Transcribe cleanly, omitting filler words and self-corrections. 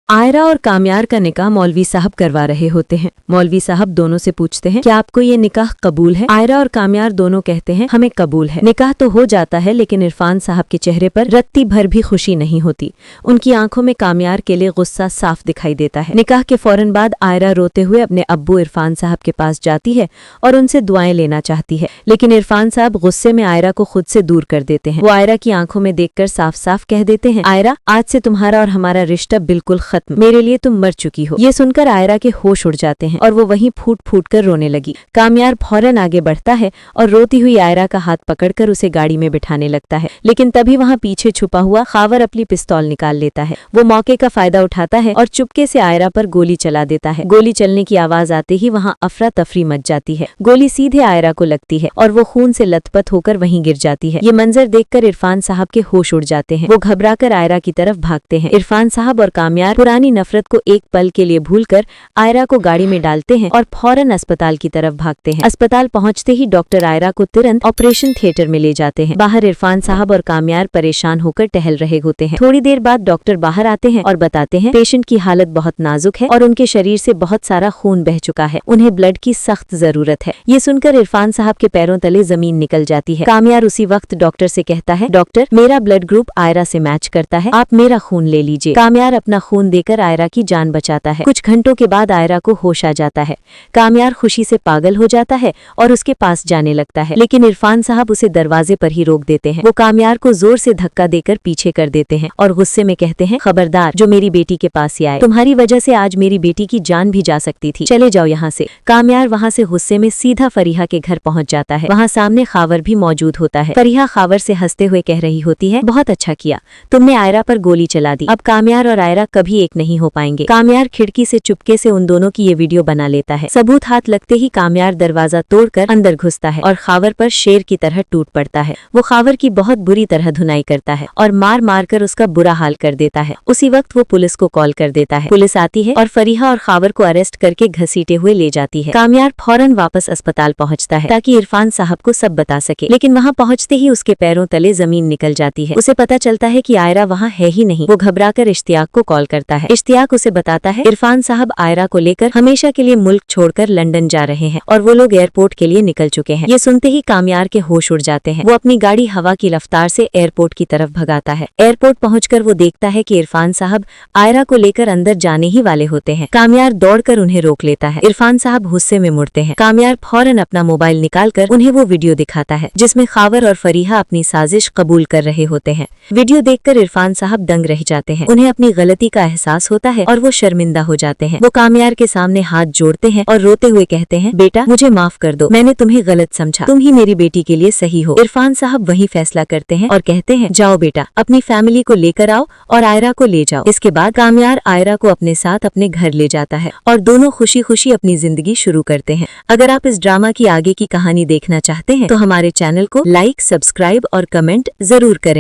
आयरा और कामयार का निकाह मौलवी साहब करवा रहे होते हैं। मौलवी साहब दोनों से पूछते हैं, क्या आपको ये निकाह कबूल है? आयरा और कामयार दोनों कहते हैं, हमें कबूल है। निकाह तो हो जाता है, लेकिन इरफान साहब के चेहरे पर रत्ती भर भी खुशी नहीं होती। उनकी आंखों में कामयार के लिए गुस्सा साफ दिखाई देता है। निकाह के फौरन बाद आयरा रोते हुए अपने अब्बू इरफान साहब के पास जाती है और उनसे दुआएं लेना चाहती है, लेकिन इरफान साहब गुस्से में आयरा को खुद से दूर कर देते हैं। वो आयरा की आंखों में देखकर साफ साफ कह देते हैं, आयरा, आज से तुम्हारा और हमारा रिश्ता बिल्कुल खत्म। मेरे लिए तुम मर चुकी हो। ये सुनकर आयरा के होश उड़ जाते हैं और वो वहीं फूट फूट कर रोने लगी। कामयार फौरन आगे बढ़ता है और रोती हुई आयरा का हाथ पकड़कर उसे गाड़ी में बिठाने लगता है, लेकिन तभी वहां पीछे छुपा हुआ खावर अपनी पिस्तौल निकाल लेता है। वो मौके का फायदा उठाता है और चुपके से आयरा पर गोली चला देता है। गोली चलने की आवाज आते ही वहां अफरा तफरी मच जाती है। गोली सीधे आयरा को लगती है और वो खून से लथपथ होकर वहीं गिर जाती है। ये मंजर देखकर इरफान साहब के होश उड़ जाते हैं। वो घबराकर आयरा की तरफ भागते हैं। इरफान साहब और कामयार पुरानी नफरत को एक पल के लिए भूलकर आयरा को गाड़ी में डालते हैं और फौरन अस्पताल की तरफ भागते हैं। अस्पताल पहुंचते ही डॉक्टर आयरा को तुरंत ऑपरेशन थिएटर में ले जाते हैं। बाहर इरफान साहब और कामयार परेशान होकर टहल रहे होते हैं। थोड़ी देर बाद डॉक्टर बाहर आते हैं और बताते हैं, पेशेंट की हालत बहुत नाजुक है और उनके शरीर से बहुत सारा खून बह चुका है। उन्हें ब्लड की सख्त जरूरत है। ये सुनकर इरफान साहब के पैरों तले जमीन निकल जाती है। कामयार उसी वक्त डॉक्टर से कहता है, डॉक्टर, मेरा ब्लड ग्रुप आयरा से मैच करता है, आप मेरा खून ले लीजिए। कामयार अपना खून देकर आयरा की जान बचाता है। कुछ घंटों के बाद आयरा को होश आ जाता है। कामयार खुशी से पागल हो जाता है और उसके पास जाने लगता है, लेकिन इरफान साहब उसे दरवाजे पर ही रोक देते हैं। वो कामयार को जोर से धक्का देकर पीछे कर देते हैं और गुस्से में कहते हैं, खबरदार, जो मेरी बेटी के पास ही आए, तुम्हारी वजह से आज मेरी बेटी की जान भी जा सकती थी, चले जाओ यहाँ से। कामयार वहाँ से गुस्से में सीधा फरीहा के घर पहुँच जाता है। वहाँ सामने खावर भी मौजूद होता है। फरीहा खावर से हंसते हुए कह रही होती है, बहुत अच्छा किया, तुमने आयरा पर गोली चला दी। अब कामयार और आयरा कभी एक नहीं हो पाएंगे। कामयार खिड़की से चुपके से उन दोनों की ये वीडियो बना लेता है। सबूत हाथ लगते ही कामयार दरवाजा तोड़कर अंदर घुसता है और खावर पर शेर की तरह टूट पड़ता है। वो खावर की बहुत बुरी तरह धुनाई करता है और मार मार कर उसका बुरा हाल कर देता है। उसी वक्त वो पुलिस को कॉल कर देता है। पुलिस आती है और फरीहा और खावर को अरेस्ट करके घसीटे हुए ले जाती है। कामयार फौरन वापस अस्पताल पहुंचता है ताकि इरफान साहब को सब बता सके, लेकिन वहां पहुंचते ही उसके पैरों तले जमीन निकल जाती है। उसे पता चलता है कि आयरा वहां है ही नहीं। वो घबराकर इश्तियाक को कॉल करता है। इश्तियाक उसे बताता है, इरफान साहब आयरा को लेकर हमेशा के लिए मुल्क छोड़कर लंदन जा रहे हैं और वो लोग एयरपोर्ट के लिए निकल चुके हैं। ये सुनते ही कामयार के होश उड़ जाते हैं। वो अपनी गाड़ी हवा की रफ्तार से एयरपोर्ट की तरफ भगाता है। एयरपोर्ट पहुंचकर वो देखता है कि इरफान साहब आयरा को लेकर अंदर जाने ही वाले होते हैं। कामयार दौड़कर उन्हें रोक लेता है। इरफान साहब गुस्से में मुड़ते हैं। कामयार फौरन अपना मोबाइल निकालकर उन्हें वो वीडियो दिखाता है जिसमें खावर और फरीहा अपनी साजिश कबूल कर रहे होते हैं। वीडियो देखकर इरफान साहब दंग रह जाते हैं। उन्हें अपनी गलती का एहसास होता है और वो शर्मिंदा हो जाते हैं। वो कामयार के सामने हाथ जोड़ते हैं और रोते हुए कहते हैं, बेटा, मुझे माफ कर दो, मैंने तुम्हें गलत समझा, तुम ही मेरी बेटी के लिए सही हो। इरफान साहब वही फैसला करते हैं और कहते हैं, जाओ बेटा, अपनी फैमिली को लेकर आओ और आयरा को ले जाओ। इसके बाद कामयार आयरा को अपने साथ अपने घर ले जाता है और दोनों खुशी खुशी अपनी जिंदगी शुरू करते हैं। अगर आप इस ड्रामा की आगे की कहानी देखना चाहते हैं तो हमारे चैनल को लाइक, सब्सक्राइब और कमेंट जरूर करें।